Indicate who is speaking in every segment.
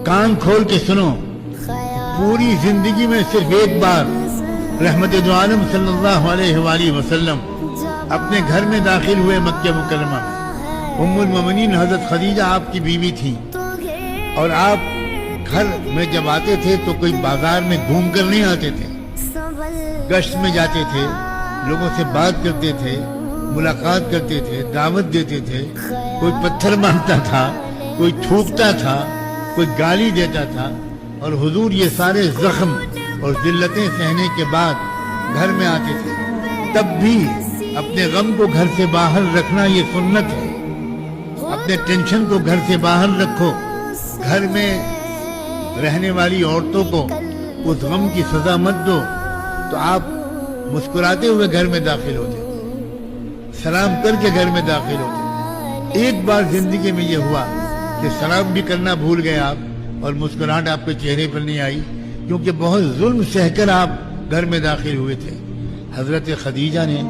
Speaker 1: कान खोल के सुनो, पूरी जिंदगी में सिर्फ एक बार रहमत दो आलम सल्लल्लाहु अलैहि वसल्लम अपने घर में दाखिल हुए मक्का मुकर्रमा में। उम्मुल मोमिनीन हजरत खदीजा आपकी बीवी थी और आप घर में जब आते थे तो कोई बाजार में घूम कर नहीं आते थे, गश्त में जाते थे, लोगों से बात करते थे, मुलाकात करते थे, दावत देते थे। कोई पत्थर मारता था, कोई थूकता था, कोई गाली देता था, और हुजूर ये सारे जख्म और जिल्लतें सहने के बाद घर में आते थे। तब भी अपने गम को घर से बाहर रखना ये सुन्नत है। अपने टेंशन को घर से बाहर रखो। घर में रहने वाली औरतों को उस गम की सजा मत दो। तो आप मुस्कुराते हुए घर में दाखिल होते थे, सलाम करके घर में दाखिल होते थे। एक बार जिंदगी में ये हुआ कि सलाम भी करना भूल गए आप और मुस्कुराहट आपके चेहरे पर नहीं आई, क्योंकि बहुत जुल्म सहकर आप घर में दाखिल हुए थे। हजरत खदीजा ने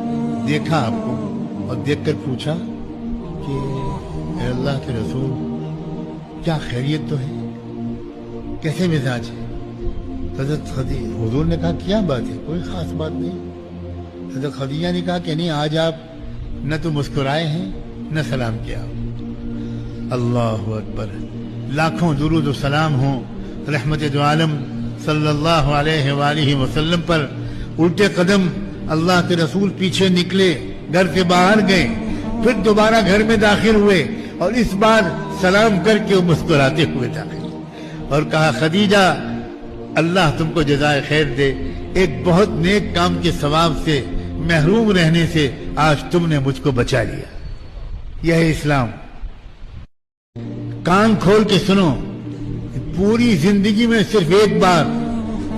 Speaker 1: देखा आपको और देखकर पूछा कि ए अल्लाह के रसूल, क्या खैरियत तो है, कैसे मिजाज है? हजरत हुजूर ने कहा क्या बात है, कोई खास बात नहीं। हजरत खदीजा ने कहा कि नहीं, आज आप न तो मुस्कुराए हैं न सलाम किया। अल्लाहु अकबर। लाखों दुरूद सलाम हो रहमत दो आलम सल्लल्लाहु अलैहि वसल्लम पर। उल्टे कदम अल्लाह के रसूल पीछे निकले, घर से बाहर गए, फिर दोबारा घर में दाखिल हुए और इस बार सलाम करके वो मुस्कुराते हुए दाखिल और कहा, खदीजा अल्लाह तुमको जज़ाए खैर दे, एक बहुत नेक काम के सवाब से महरूम रहने से आज तुमने मुझको बचा लिया। यह है इस्लाम। कान खोल के सुनो, पूरी जिंदगी में सिर्फ एक बार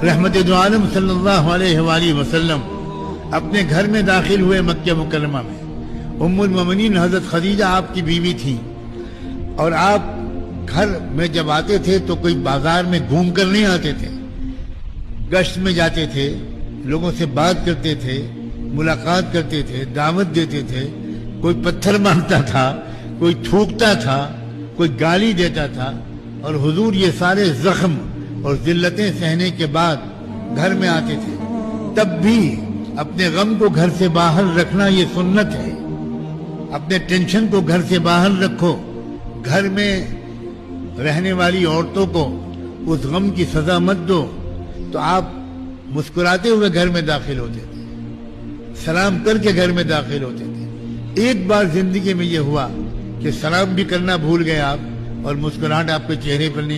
Speaker 1: रहमत दो आलम सल्लल्लाहु अलैहि वसल्लम अपने घर में दाखिल हुए मक्का मुकर्रमा में। उम्मुल मोमिनीन हजरत खदीजा आपकी बीवी थी और आप घर में जब आते थे तो कोई बाजार में घूम कर नहीं आते थे, गश्त में जाते थे, लोगों से बात करते थे, मुलाकात करते थे, दावत देते थे। कोई पत्थर मारता था, कोई थूकता था, कोई गाली देता था, और हुजूर ये सारे जख्म और जिल्लतें सहने के बाद घर में आते थे। तब भी अपने गम को घर से बाहर रखना ये सुन्नत है। अपने टेंशन को घर से बाहर रखो। घर में रहने वाली औरतों को उस गम की सजा मत दो। तो आप मुस्कुराते हुए घर में दाखिल होते थे, सलाम करके घर में दाखिल होते थे। एक बार जिंदगी में ये हुआ कि सलाम भी करना भूल गए आप और मुस्कुराहट आपके चेहरे पर नहीं